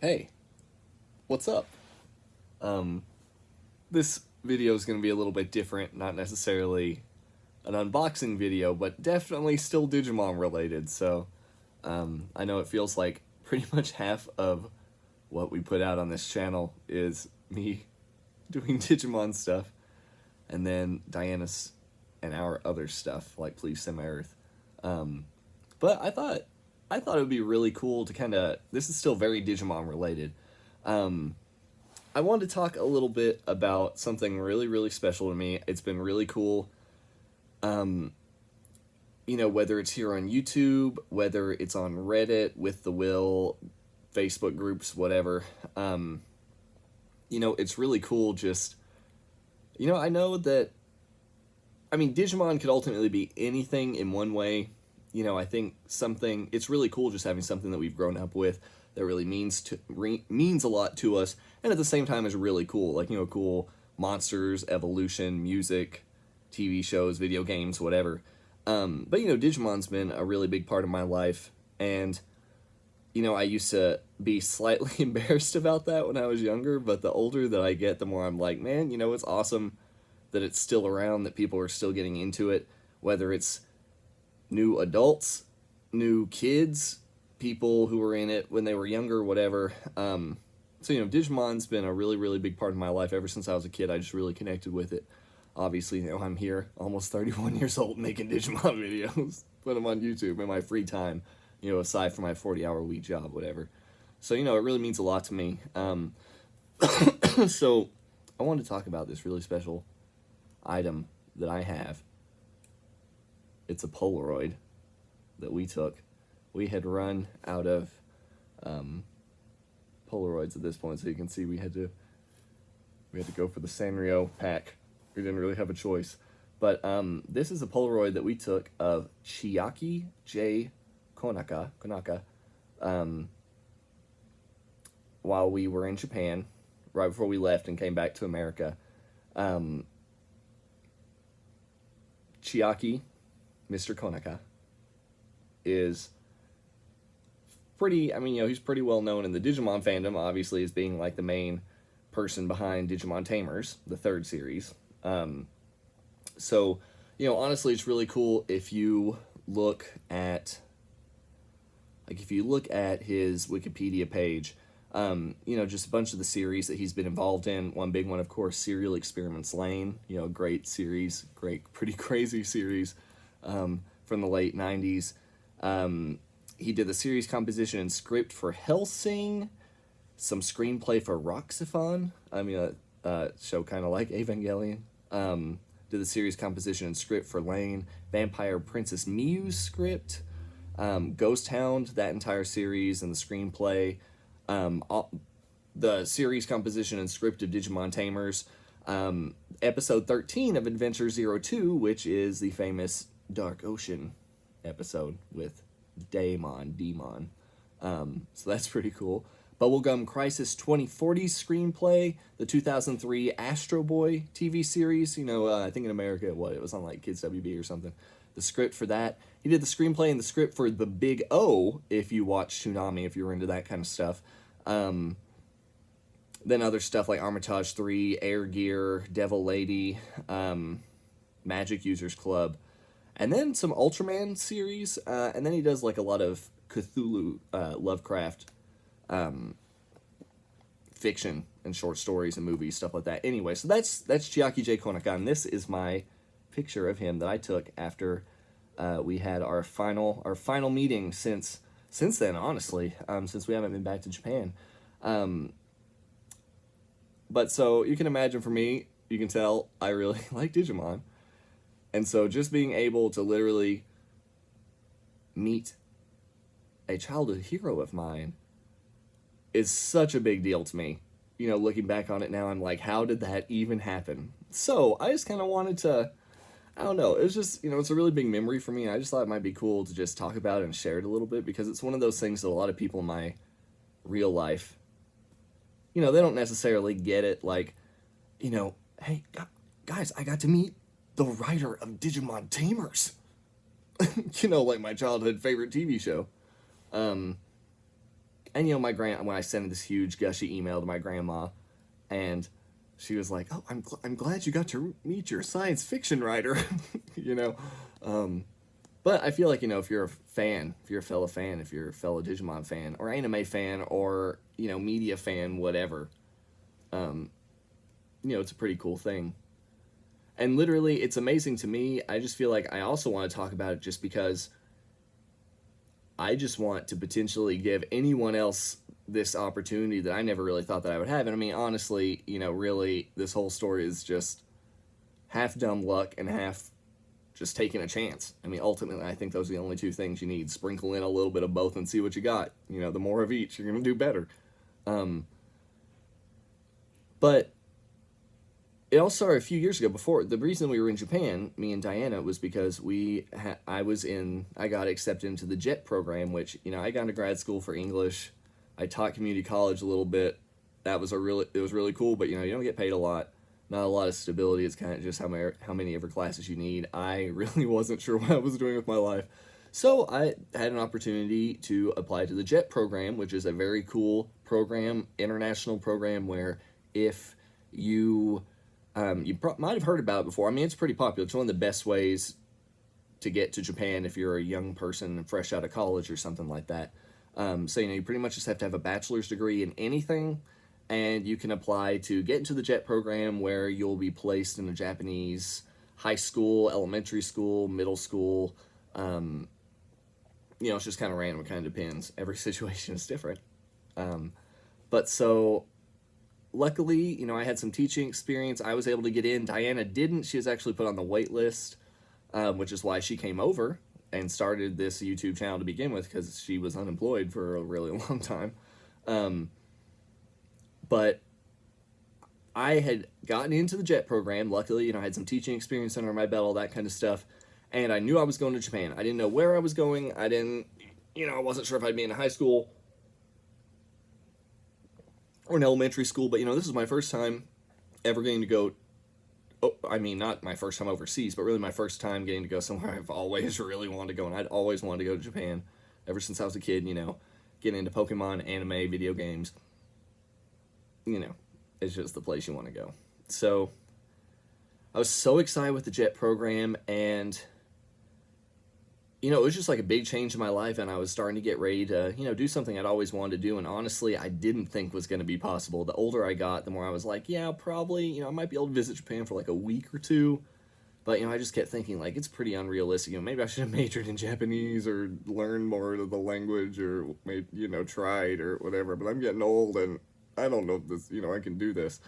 Hey, what's up? This video is going to be a little bit different, not necessarily an unboxing video, but definitely still Digimon related, so I know it feels like pretty much half of what we put out on this channel is me doing Digimon stuff, and then Diana's and our other stuff, like Please Send My Earth. But I thought it would be really cool to kind of, this is still very Digimon related. I wanted to talk a little bit about something really, really special to me. It's been really cool. Whether it's here on YouTube, whether it's on Reddit, With the Will, Facebook groups, whatever. It's really cool just, I know that, Digimon could ultimately be anything in one way. I think it's really cool just having something that we've grown up with that really means a lot to us, and at the same time is really cool. Like, cool monsters, evolution, music, TV shows, video games, whatever. But Digimon's been a really big part of my life, and I used to be slightly embarrassed about that when I was younger, but the older that I get, the more I'm like, man, it's awesome that it's still around, that people are still getting into it, whether it's new adults, new kids, people who were in it when they were younger, whatever. Digimon's been a really, really big part of my life ever since I was a kid. I just really connected with it. Obviously, I'm here, almost 31 years old, making Digimon videos. Put them on YouTube in my free time, aside from my 40-hour-a-week job, whatever. So, it really means a lot to me. So, I wanted to talk about this really special item that I have. It's a Polaroid that we took. We had run out of Polaroids at this point, so you can see we had to go for the Sanrio pack. We didn't really have a choice. But this is a Polaroid that we took of Chiaki J Konaka while we were in Japan, right before we left and came back to America. Chiaki, Mr. Konaka, is pretty, he's pretty well known in the Digimon fandom, obviously, as being like the main person behind Digimon Tamers, the third series. Honestly, it's really cool if you look at his Wikipedia page, just a bunch of the series that he's been involved in. One big one, of course, Serial Experiments Lain, great series, pretty crazy series, from the late 90s. He did the series composition and script for Hellsing, some screenplay for Roxophon, a show kind of like Evangelion. Did the series composition and script for Lane, Vampire Princess Miu's script, Ghost Hound, that entire series and the screenplay, the series composition and script of Digimon Tamers, episode 13 of Adventure 02, which is the famous Dark Ocean episode with Demon. So that's pretty cool. Bubblegum Crisis 2040 screenplay, the 2003 Astro Boy TV series, I think in America, it was on like Kids WB or something. The script for that. He did the screenplay and the script for The Big O, if you watch Toonami, if you were into that kind of stuff. Then other stuff like Armitage 3, Air Gear, Devil Lady, Magic Users Club, and then some Ultraman series, and then he does like a lot of Cthulhu, Lovecraft, fiction and short stories and movies, stuff like that. Anyway, so that's Chiaki J Konaka, and this is my picture of him that I took after we had our final meeting since then, honestly, since we haven't been back to Japan. But so you can imagine, for me, you can tell I really like Digimon. And so just being able to literally meet a childhood hero of mine is such a big deal to me. Looking back on it now, I'm like, how did that even happen? So I just kind of wanted to, I don't know, it was just, it's a really big memory for me, and I just thought it might be cool to just talk about it and share it a little bit, because it's one of those things that a lot of people in my real life, they don't necessarily get it, like, hey, guys, I got to meet the writer of Digimon Tamers. Like my childhood favorite TV show. And, when I sent this huge gushy email to my grandma, and she was like, "Oh, I'm glad you got to meet your science fiction writer," you know. But I feel like, if you're a fan, if you're a fellow fan, if you're a fellow Digimon fan, or anime fan, or, media fan, whatever, it's a pretty cool thing. And literally, it's amazing to me. I just feel like I also want to talk about it just because I just want to potentially give anyone else this opportunity that I never really thought that I would have. And I mean, honestly, really, this whole story is just half dumb luck and half just taking a chance. I mean, ultimately, I think those are the only two things you need. Sprinkle in a little bit of both and see what you got. The more of each, you're going to do better. But it all started a few years ago. Before the reason we were in Japan, me and Diana, was because I got accepted into the JET program, which I got into grad school for English. I taught community college a little bit. It was really cool, but you don't get paid a lot. Not a lot of stability. It's kind of just how many ever classes you need. I really wasn't sure what I was doing with my life. So I had an opportunity to apply to the JET program, which is a very cool program, international program, where if you might have heard about it before. I mean, it's pretty popular. It's one of the best ways to get to Japan if you're a young person fresh out of college or something like that. So, you pretty much just have to have a bachelor's degree in anything, and you can apply to get into the JET program, where you'll be placed in a Japanese high school, elementary school, middle school. It's just kind of random. It kind of depends. Every situation is different. But so luckily, I had some teaching experience. I was able to get in. Diana didn't. She was actually put on the wait list, which is why she came over and started this YouTube channel to begin with, because she was unemployed for a really long time. But I had gotten into the JET program. Luckily, I had some teaching experience under my belt, all that kind of stuff. And I knew I was going to Japan. I didn't know where I was going. I wasn't sure if I'd be in high school or in elementary school, but this is my first time ever getting to go. Oh, I mean, not my first time overseas, but really my first time getting to go somewhere I've always really wanted to go, and I'd always wanted to go to Japan ever since I was a kid. Getting into Pokemon, anime, video games. It's just the place you want to go. So I was so excited with the JET program, and it was just like a big change in my life, and I was starting to get ready to, do something I'd always wanted to do, and honestly, I didn't think was going to be possible. The older I got, the more I was like, yeah, probably, I might be able to visit Japan for like a week or two, but, I just kept thinking, like, it's pretty unrealistic. Maybe I should have majored in Japanese or learned more of the language, or, tried or whatever, but I'm getting old, and I don't know if this, I can do this.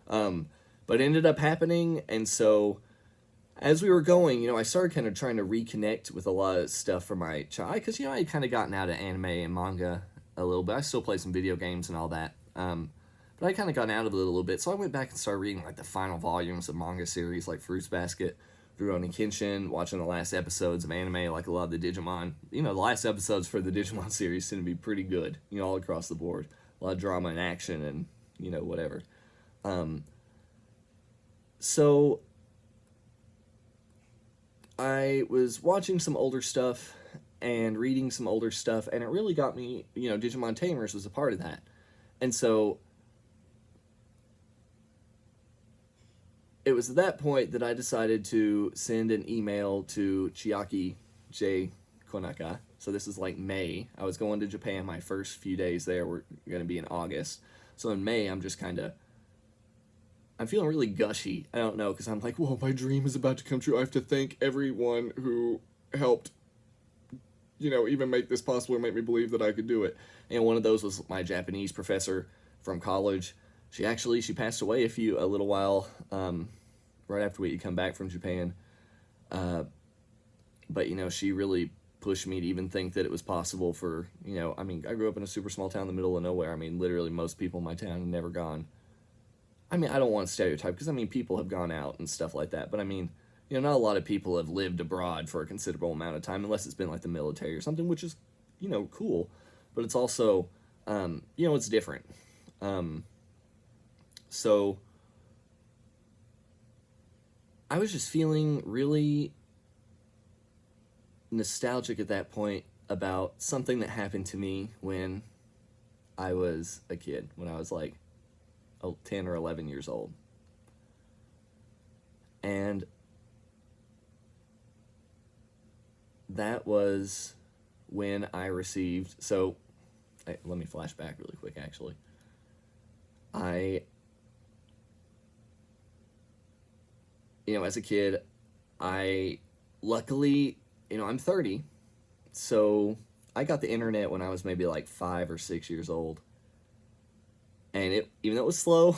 But it ended up happening, and so as we were going, I started kind of trying to reconnect with a lot of stuff from my childhood, because, I had kind of gotten out of anime and manga a little bit. I still play some video games and all that, but I kind of gotten out of it a little bit, so I went back and started reading, like, the final volumes of manga series, like Fruits Basket, Rurouni Kenshin, watching the last episodes of anime, like a lot of the Digimon. The last episodes for the Digimon series tend to be pretty good, all across the board. A lot of drama and action and, whatever. So I was watching some older stuff and reading some older stuff, and it really got me, Digimon Tamers was a part of that. And so it was at that point that I decided to send an email to Chiaki J, Konaka. So this is like May. I was going to Japan. My first few days there were going to be in August. So in May, I'm feeling really gushy. I don't know, because I'm like, whoa, my dream is about to come true. I have to thank everyone who helped, even make this possible or make me believe that I could do it. And one of those was my Japanese professor from college. She passed away a little while, right after we had come back from Japan. But, she really pushed me to even think that it was possible for, I grew up in a super small town in the middle of nowhere. Literally most people in my town have never gone. I don't want to stereotype, because, people have gone out and stuff like that, but, not a lot of people have lived abroad for a considerable amount of time, unless it's been, like, the military or something, which is, cool, but it's also, it's different. So I was just feeling really nostalgic at that point about something that happened to me when I was a kid, when I was like 10 or 11 years old. And that was when I received, let me flash back really quick, actually. As a kid, luckily, I'm 30, so I got the internet when I was maybe like 5 or 6 years old. And even though it was slow,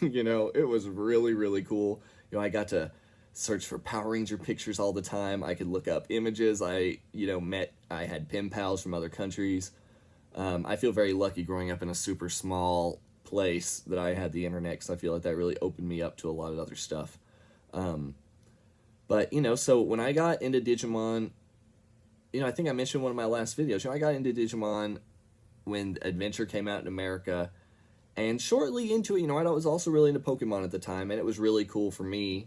it was really, really cool. I got to search for Power Ranger pictures all the time. I could look up images. I had pen pals from other countries. I feel very lucky growing up in a super small place that I had the internet, because I feel like that really opened me up to a lot of other stuff. But so when I got into Digimon, I think I mentioned in one of my last videos, I got into Digimon when Adventure came out in America, and shortly into it, I was also really into Pokemon at the time, and it was really cool for me.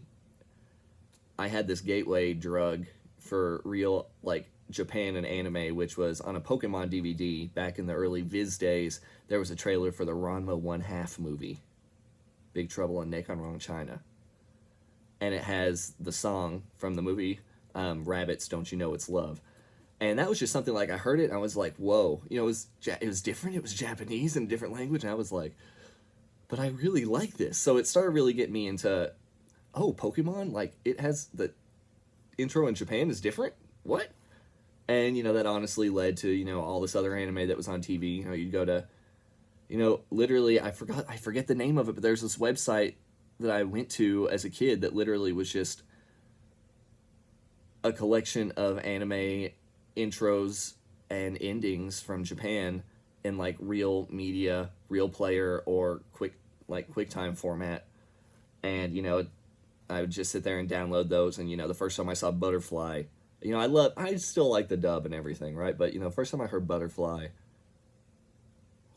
I had this gateway drug for real, like, Japan and anime, which was on a Pokemon DVD back in the early Viz days. There was a trailer for the Ranma 1/2 movie, Big Trouble in Nekonron, China. And it has the song from the movie, Rabbits, Don't You Know It's Love. And that was just something, like, I heard it, and I was like, whoa. It was different, it was Japanese in a different language, and I was like, but I really like this. So it started really getting me into, Pokemon, like, it has, the intro in Japan is different? What? And, that honestly led to, all this other anime that was on TV. You'd go to, literally, I forget the name of it, but there's this website that I went to as a kid that literally was just a collection of anime intros and endings from Japan in, like, real media, real player, or QuickTime format. And, I would just sit there and download those. And, the first time I saw Butterfly, I still like the dub and everything, right? But, first time I heard Butterfly,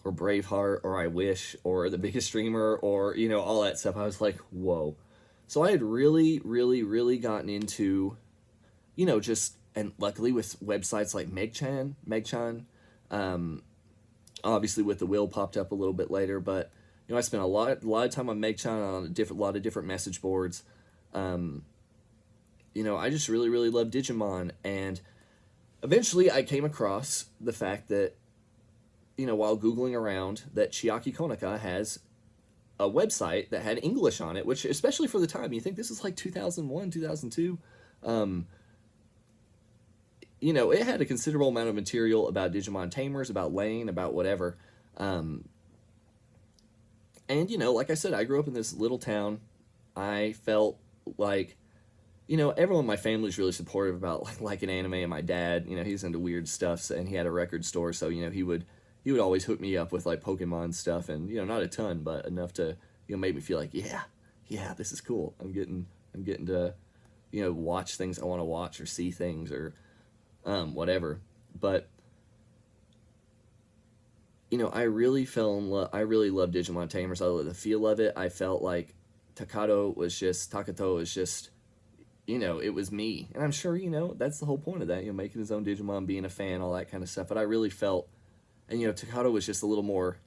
or Braveheart, or I Wish, or The Biggest Dreamer, or, all that stuff, I was like, whoa. So I had really, really, really gotten into, and luckily with websites like Megchan, obviously with the Will popped up a little bit later, but, I spent a lot of time on Megchan, on a lot of different message boards. I just really, really love Digimon, and eventually I came across the fact that, while Googling around, that Chiaki Konaka has a website that had English on it, which, especially for the time, you think this is like 2001, 2002, it had a considerable amount of material about Digimon Tamers, about Lane, about whatever, and, like I said, I grew up in this little town. I felt like, everyone in my family is really supportive about like an anime, and my dad, he's into weird stuff, and he had a record store, so, he would always hook me up with like Pokemon stuff, and, not a ton, but enough to, make me feel like, yeah, this is cool. I'm getting to, watch things I want to watch, or see things, or, whatever. But, I really fell in love. I really love Digimon Tamers. I love the feel of it. I felt like Takato was just, it was me. And I'm sure, that's the whole point of that, making his own Digimon, being a fan, all that kind of stuff. But I really felt, and, Takato was just a little more,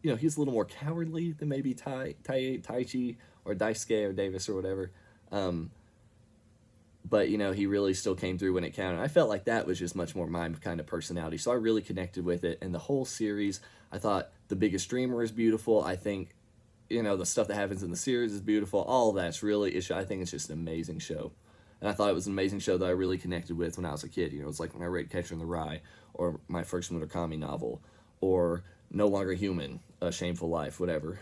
he's a little more cowardly than maybe Taichi, or Daisuke, or Davis, or whatever. But, he really still came through when it counted. I felt like that was just much more my kind of personality. So I really connected with it. And the whole series, I thought The Biggest Dreamer is beautiful. I think, the stuff that happens in the series is beautiful. All of that's really, I think it's just an amazing show. And I thought it was an amazing show that I really connected with when I was a kid. It was like when I read Catcher in the Rye, or my first Murakami novel, or No Longer Human, A Shameful Life, whatever.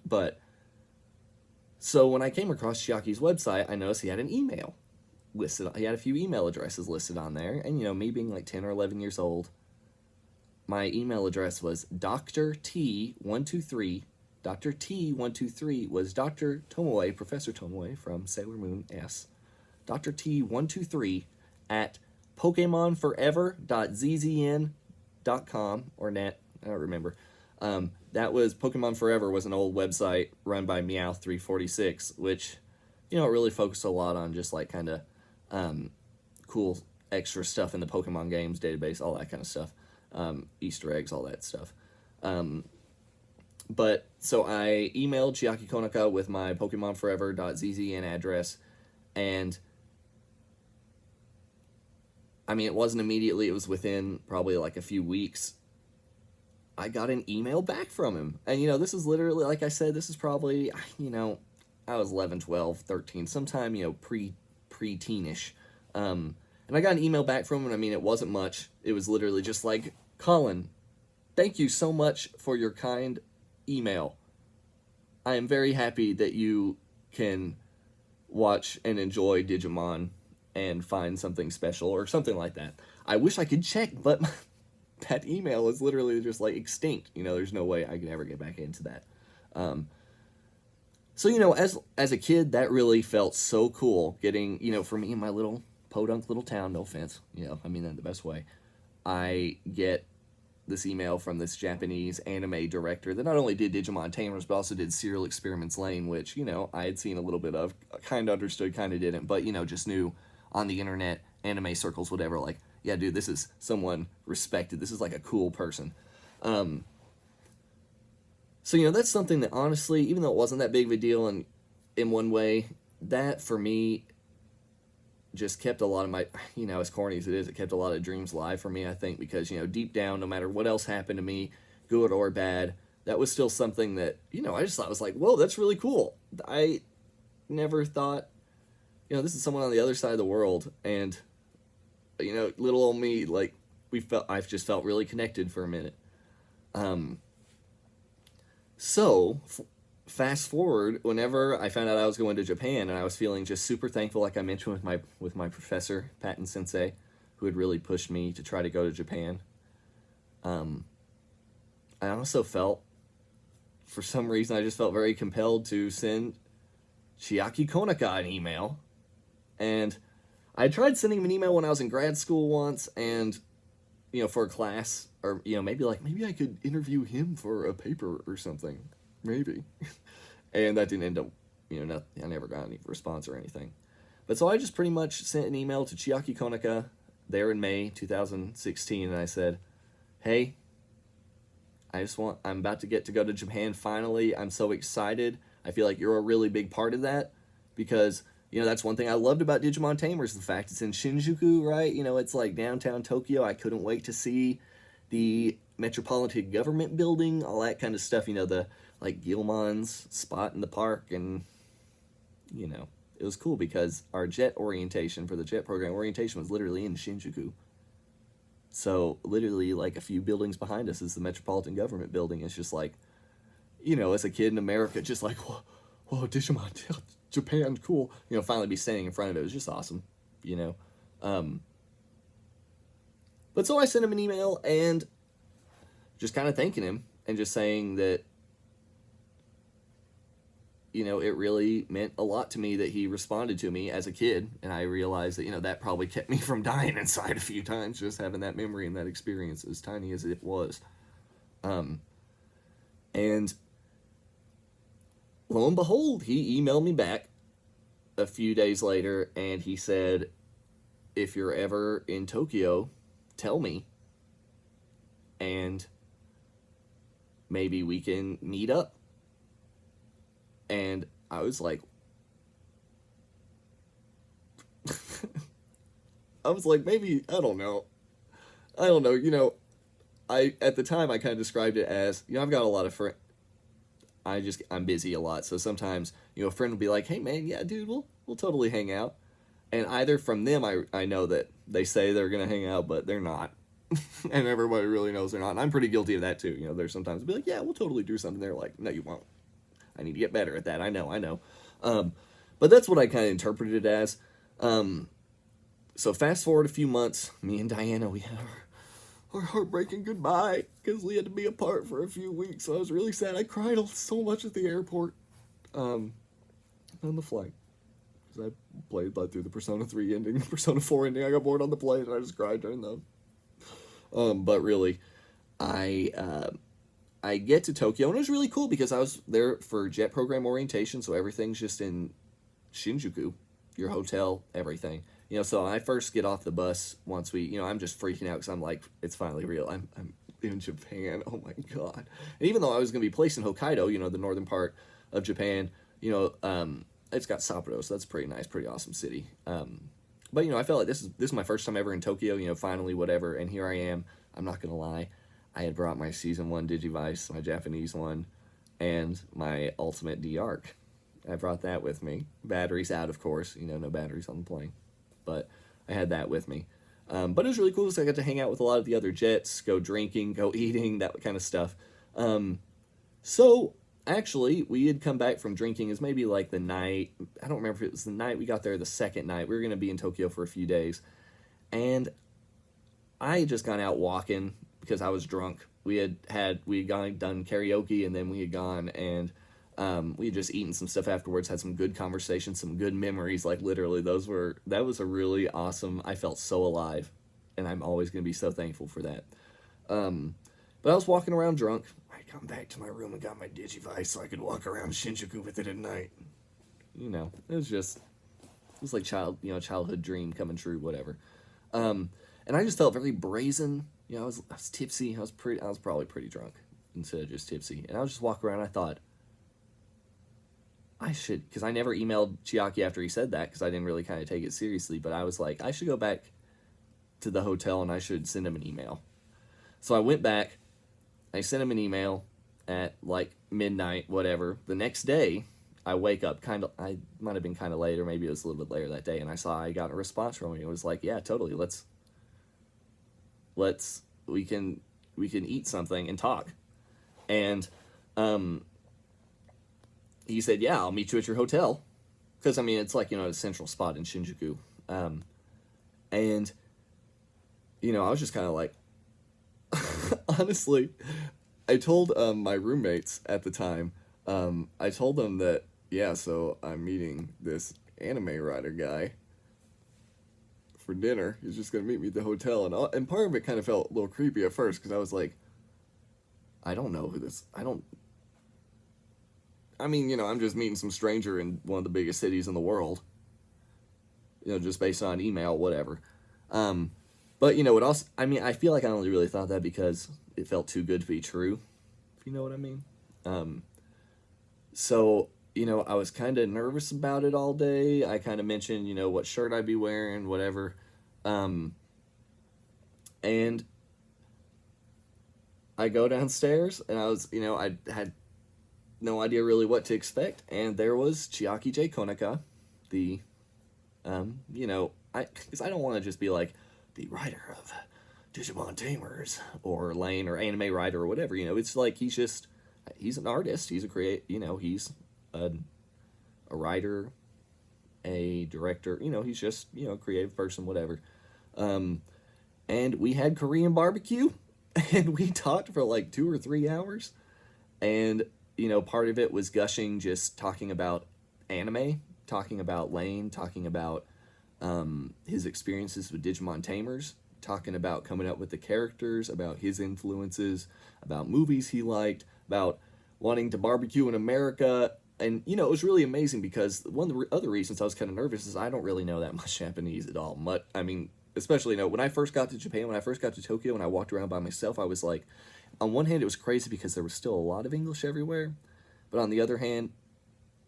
But, so when I came across Chiaki's website, I noticed he had an email listed. He had a few email addresses listed on there. And, me being like 10 or 11 years old, my email address was Dr. T123. Dr. T123 was Dr. Tomoe, Professor Tomoe from Sailor Moon S. Dr. T123 at PokemonForever.zzn.com or net. I don't remember. That was Pokemon Forever was an old website run by Meowth346, which, it really focused a lot on just like kind of cool extra stuff in the Pokemon games database, all that kind of stuff. Easter eggs, all that stuff. But so I emailed Chiaki Konaka with my PokemonForever.zzn address, and I mean, it wasn't immediately, it was within probably like a few weeks. I got an email back from him. And, this is literally, like I said, this is probably, I was 11, 12, 13, sometime, pre-teenish. And I got an email back from him, and I mean, it wasn't much. It was literally just like, Colin, thank you so much for your kind email. I am very happy that you can watch and enjoy Digimon and find something special or something like that. I wish I could check, but that email is literally just like extinct. There's no way I can ever get back into that. So, as a kid, that really felt so cool getting, for me in my little podunk little town, no offense, I mean that in the best way. I get this email from this Japanese anime director that not only did Digimon Tamers, but also did Serial Experiments Lain, which, I had seen a little bit of, kind of understood, kind of didn't, but, just knew on the internet, anime circles, whatever, like, yeah, dude, this is someone respected. This is like a cool person. So, that's something that honestly, even though it wasn't that big of a deal in one way, that for me just kept a lot of my, as corny as it is, it kept a lot of dreams alive for me, I think, because, deep down, no matter what else happened to me, good or bad, that was still something that, I just thought was like, whoa, that's really cool. I never thought, this is someone on the other side of the world, and, little old me, like, I've just felt really connected for a minute. So, fast forward, whenever I found out I was going to Japan, and I was feeling just super thankful, like I mentioned with my professor, Patton Sensei, who had really pushed me to try to go to Japan. I also felt, for some reason, I just felt very compelled to send Chiaki Konaka an email. And I tried sending him an email when I was in grad school once, and, for a class, or, maybe I could interview him for a paper or something. Maybe. And that didn't end up, I never got any response or anything. But so I just pretty much sent an email to Chiaki Konaka there in May 2016, and I said, hey, I'm about to get to go to Japan finally. I'm so excited. I feel like you're a really big part of that, because, that's one thing I loved about Digimon Tamers, the fact it's in Shinjuku, right? It's like downtown Tokyo. I couldn't wait to see the Metropolitan Government Building, all that kind of stuff, the, like, Gilmon's spot in the park, and, it was cool because our jet orientation for the jet program orientation was literally in Shinjuku. So, literally, like, a few buildings behind us is the Metropolitan Government Building. It's just like, as a kid in America, just like, whoa, Digimon, Japan, cool. Finally be standing in front of it. It was just awesome, But so I sent him an email and just kind of thanking him and just saying that, it really meant a lot to me that he responded to me as a kid. And I realized that, that probably kept me from dying inside a few times, just having that memory and that experience, as tiny as it was. And lo and behold, he emailed me back a few days later, and he said, if you're ever in Tokyo, tell me, and maybe we can meet up. And I was like, maybe, I don't know, at the time I kind of described it as, I've got a lot of friends, I'm busy a lot, so sometimes, a friend will be like, hey man, yeah dude, we'll totally hang out, and either from them, I know that they say they're gonna hang out, but they're not, and everybody really knows they're not, and I'm pretty guilty of that too, there's sometimes I'll be like, yeah, we'll totally do something, they're like, no you won't, I need to get better at that, I know, but that's what I kind of interpreted it as. So fast forward a few months, me and Diana, we had our heartbreaking goodbye, because we had to be apart for a few weeks, so I was really sad. I cried so much at the airport, on the flight, because I played through the Persona 3 ending, Persona 4 ending, I got bored on the plane, and I just cried during them. But really, I get to Tokyo, and it was really cool, because I was there for jet program orientation, so everything's just in Shinjuku, your hotel, everything. So I first get off the bus once I'm just freaking out because I'm like, it's finally real. I'm in Japan. Oh my God. And even though I was going to be placed in Hokkaido, the northern part of Japan, it's got Sapporo, so that's pretty nice, pretty awesome city. But I felt like this is my first time ever in Tokyo, finally, whatever, and here I am. I'm not going to lie. I had brought my Season 1 Digivice, my Japanese one, and my Ultimate D-Arc. I brought that with me. Batteries out, of course. No batteries on the plane. But I had that with me. But it was really cool because I got to hang out with a lot of the other jets, go drinking, go eating, that kind of stuff. So, actually, we had come back from drinking. It was maybe like the night. I don't remember if it was the night we got there, the second night. We were going to be in Tokyo for a few days. And I had just gone out walking because I was drunk. We had done karaoke, and then we had gone and we had just eaten some stuff afterwards, had some good conversations, some good memories. Like literally, that was a really awesome. I felt so alive, and I'm always going to be so thankful for that. But I was walking around drunk. I come back to my room and got my Digivice so I could walk around Shinjuku with it at night. It was like childhood dream coming true, whatever. And I just felt very brazen. I was tipsy. I was probably pretty drunk instead of just tipsy. And I was just walking around. I thought, I should, because I never emailed Chiaki after he said that because I didn't really kind of take it seriously. But I was like, I should go back to the hotel and I should send him an email. So I went back. I sent him an email at like midnight, whatever. The next day, I wake up I might have been kind of late, or maybe it was a little bit later that day, and I saw I got a response from him. It was like, yeah, totally. We can eat something and talk. And he said, yeah, I'll meet you at your hotel. Because, it's like, a central spot in Shinjuku. And, I was just kind of like, honestly, I told my roommates at the time, I told them that, yeah, so I'm meeting this anime writer guy for dinner. He's just going to meet me at the hotel. And part of it kind of felt a little creepy at first, because I was like, I don't know who this, I'm just meeting some stranger in one of the biggest cities in the world. Just based on email, whatever. But, it also, I feel like I only really thought that because it felt too good to be true, if you know what I mean. So, I was kind of nervous about it all day. I kind of mentioned, what shirt I'd be wearing, whatever. And I go downstairs, and I was, I had no idea really what to expect. And there was Chiaki J Konaka, the, because I don't want to just be like, the writer of Digimon Tamers, or Lane, or anime writer, or whatever, it's like he's an artist, he's he's a writer, a director, he's just, a creative person, whatever. And we had Korean barbecue, and we talked for like 2 or 3 hours, and, part of it was gushing, just talking about anime, talking about Lane, talking about his experiences with Digimon Tamers, talking about coming up with the characters, about his influences, about movies he liked, about wanting to barbecue in America. And, it was really amazing because one of the other reasons I was kind of nervous is I don't really know that much Japanese at all. Especially, when I first got to Japan, when I first got to Tokyo, and I walked around by myself, I was like, on one hand, it was crazy because there was still a lot of English everywhere. But on the other hand,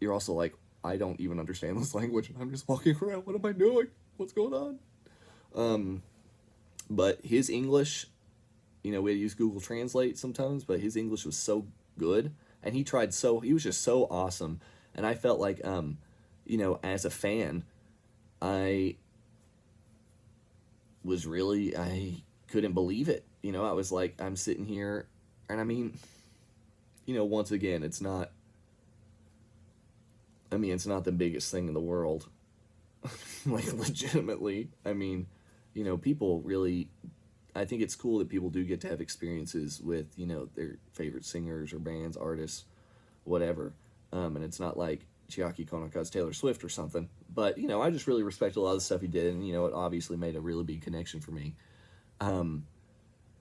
you're also like, I don't even understand this language. I'm just walking around. What am I doing? What's going on? But his English, we had to use Google Translate sometimes, but his English was so good. And he was just so awesome. And I felt like, as a fan, I couldn't believe it. I was like, I'm sitting here, and once again, it's not the biggest thing in the world. Like, legitimately, people really, I think it's cool that people do get to have experiences with, their favorite singers or bands, artists, whatever. And it's not like Chiaki Konaka's Taylor Swift or something. But, I just really respect a lot of the stuff he did, and, it obviously made a really big connection for me.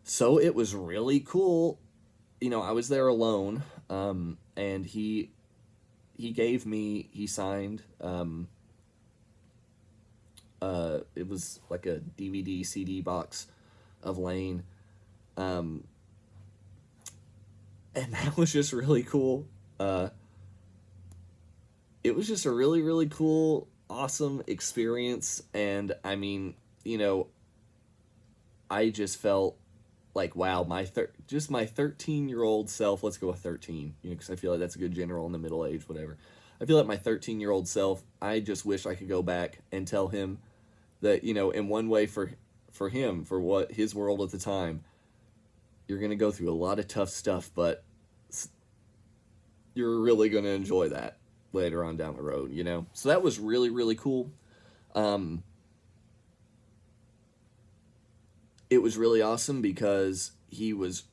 So it was really cool. I was there alone, and he signed It was like a DVD CD box of Lane, and that was just really cool. It was just a really, really cool, awesome experience. And I mean, I just felt like, wow, just my 13-year-old self. Let's go with 13, because I feel like that's a good general in the middle age, whatever. I feel like my 13-year-old self, I just wish I could go back and tell him that, in one way for him, for what his world at the time, you're going to go through a lot of tough stuff, but you're really going to enjoy that later on down the road, So that was really, really cool. It was really awesome because he was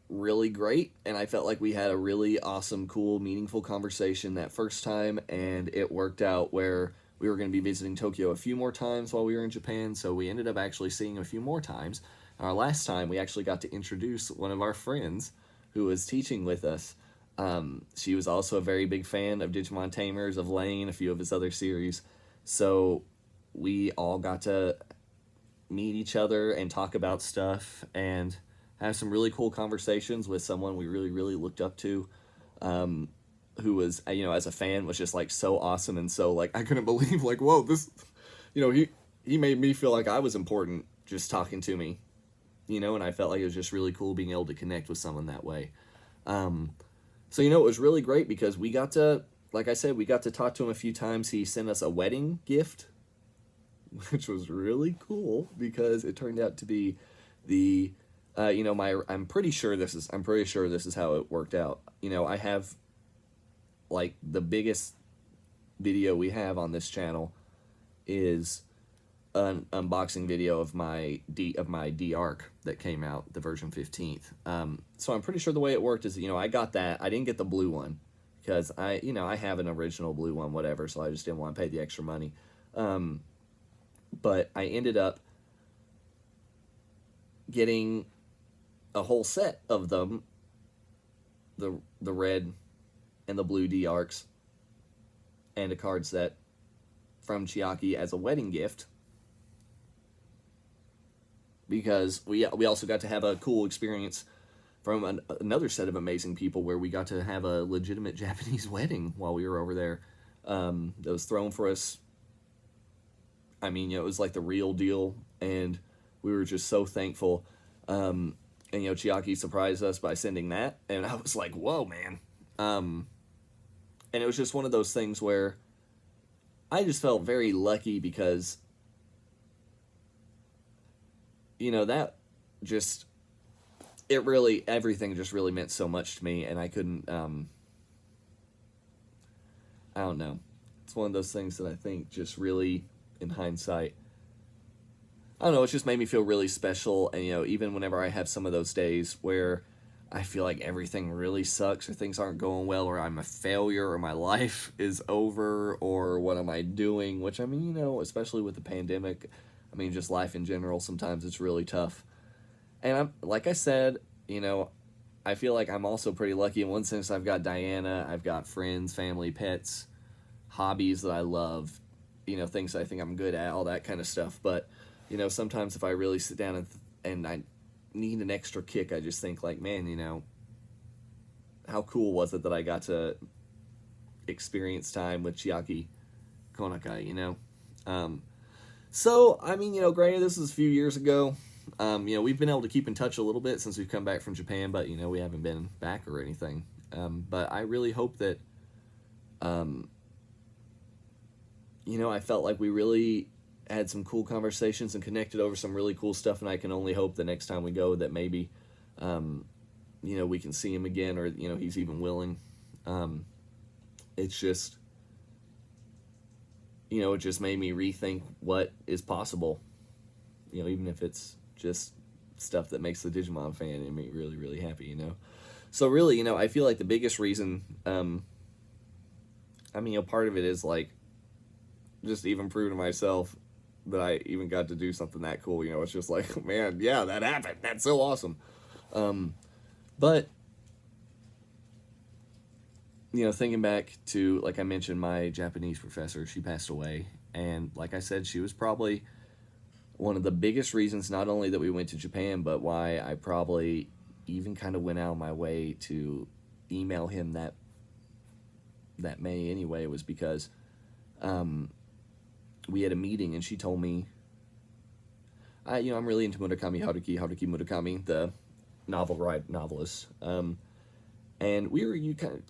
really great, and I felt like we had a really awesome, cool, meaningful conversation that first time, and it worked out where we were going to be visiting Tokyo a few more times while we were in Japan, so we ended up actually seeing him a few more times. Our last time, we actually got to introduce one of our friends who was teaching with us. She was also a very big fan of Digimon Tamers, of Lane, a few of his other series. So we all got to meet each other and talk about stuff and have some really cool conversations with someone we really, really looked up to, who was, as a fan, was just, like, so awesome. And so, like, I couldn't believe, like, whoa, this, he made me feel like I was important just talking to me, and I felt like it was just really cool being able to connect with someone that way. So, it was really great because we got to, like I said, we got to talk to him a few times. He sent us a wedding gift, which was really cool because it turned out to be the, I'm pretty sure this is how it worked out. I have, like, the biggest video we have on this channel is an unboxing video of my D-Arc that came out, the version 15th. So I'm pretty sure the way it worked is, I got that. I didn't get the blue one because I have an original blue one, whatever, so I just didn't want to pay the extra money. But I ended up getting a whole set of them, the red and the blue D-Arcs, and a card set from Chiaki as a wedding gift. Because we also got to have a cool experience from another set of amazing people where we got to have a legitimate Japanese wedding while we were over there. That was thrown for us. I mean, it was like the real deal, and we were just so thankful. And, Chiaki surprised us by sending that, and I was like, whoa, man. And it was just one of those things where I just felt very lucky because, that just, everything just really meant so much to me, and I couldn't, I don't know. It's one of those things that I think just really, in hindsight, I don't know, it just made me feel really special. And, even whenever I have some of those days where I feel like everything really sucks or things aren't going well or I'm a failure or my life is over or what am I doing, which, I mean, especially with the pandemic, I mean, just life in general, sometimes it's really tough. And like I said, I feel like I'm also pretty lucky in one sense. I've got Diana, I've got friends, family, pets, hobbies that I love, things I think I'm good at, all that kind of stuff. But, sometimes if I really sit down and I need an extra kick, I just think like, man, how cool was it that I got to experience time with Chiaki Konaka, So, I mean, granted, this is a few years ago. We've been able to keep in touch a little bit since we've come back from Japan, but, we haven't been back or anything. But I really hope that, I felt like we really had some cool conversations and connected over some really cool stuff, and I can only hope the next time we go that maybe, we can see him again, or, he's even willing. It's just, it just made me rethink what is possible, even if it's just stuff that makes the Digimon fan and me really, really happy, So really, I feel like the biggest reason, part of it is, like, just even prove to myself that I even got to do something that cool, it's just like, man, yeah, that happened, that's so awesome. But, thinking back to, like I mentioned, my Japanese professor, she passed away, And like I said, she was probably one of the biggest reasons, not only that we went to Japan, but why I probably even kind of went out of my way to email him that May anyway, was because we had a meeting and she told me, I'm really into Murakami Haruki Murakami, the novelist. And we were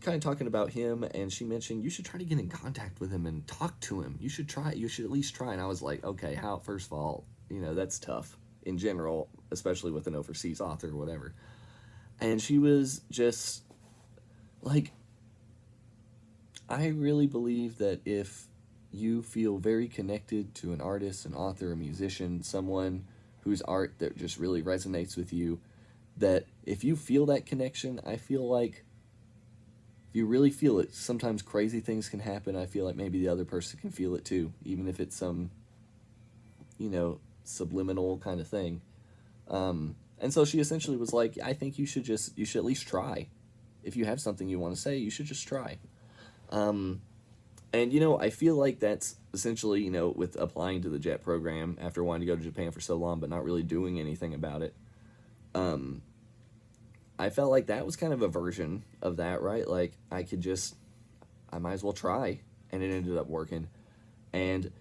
kind of talking about him, and she mentioned you should try to get in contact with him and talk to him. You should try. You should at least try. And I was like, okay, how? First of all, that's tough in general, especially with an overseas author or whatever. And she was just like, I really believe that if you feel very connected to an artist, an author, a musician, someone whose art that just really resonates with you, that if you feel that connection, I feel like if you really feel it, sometimes crazy things can happen. I feel like maybe the other person can feel it too, even if it's some, subliminal kind of thing. And so she essentially was like, I think you should at least try. If you have something you want to say, you should just try. And, I feel like that's essentially, with applying to the JET program after wanting to go to Japan for so long, but not really doing anything about it. I felt like that was kind of a version of that, right? Like, I might as well try. And it ended up working. And,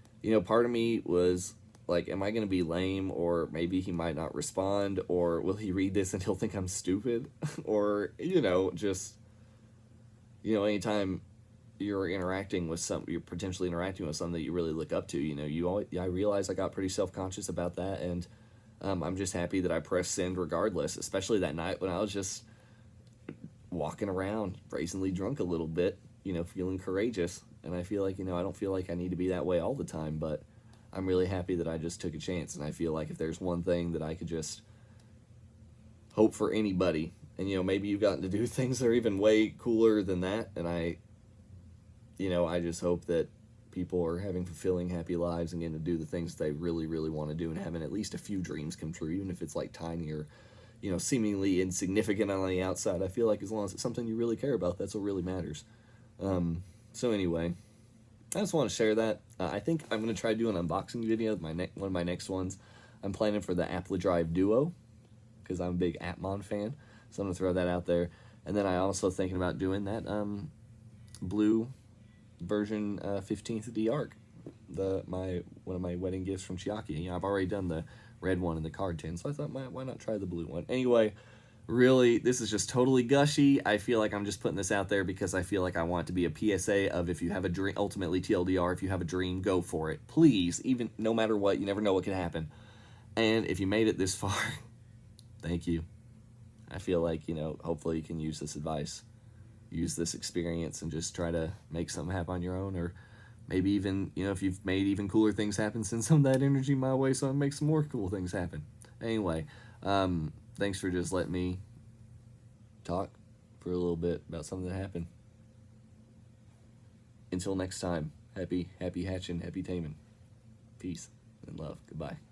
part of me was like, am I going to be lame? Or maybe he might not respond? Or will he read this and he'll think I'm stupid? Or, anytime you're potentially interacting with someone that you really look up to, I realize I got pretty self-conscious about that. And I'm just happy that I pressed send regardless, especially that night when I was just walking around, brazenly drunk a little bit, feeling courageous. And I feel like, I don't feel like I need to be that way all the time, but I'm really happy that I just took a chance. And I feel like if there's one thing that I could just hope for anybody, and, maybe you've gotten to do things that are even way cooler than that, and I just hope that people are having fulfilling, happy lives and getting to do the things they really, really want to do and having at least a few dreams come true, even if it's like tiny or, seemingly insignificant on the outside. I feel like as long as it's something you really care about, that's what really matters. So anyway, I just want to share that. I think I'm going to try to do an unboxing video, one of my next ones. I'm planning for the Appledrive Duo, because I'm a big Appmon fan, so I'm going to throw that out there. And then I also thinking about doing that blue version 15th D arc, one of my wedding gifts from Chiaki. I've already done the red one in the card tin, so I thought, why not try the blue one? Anyway, really, this is just totally gushy. I feel like I'm just putting this out there because I feel like I want it to be a PSA of, if you have a dream, ultimately TLDR, if you have a dream, go for it. Please, even no matter what, you never know what can happen. And if you made it this far, thank you. I feel like, hopefully you can use this advice, use this experience, and just try to make something happen on your own, or maybe even, if you've made even cooler things happen, send some of that energy my way so I can make some more cool things happen. Anyway, thanks for just letting me talk for a little bit about something that happened. Until next time, happy hatching, happy taming. Peace and love. Goodbye.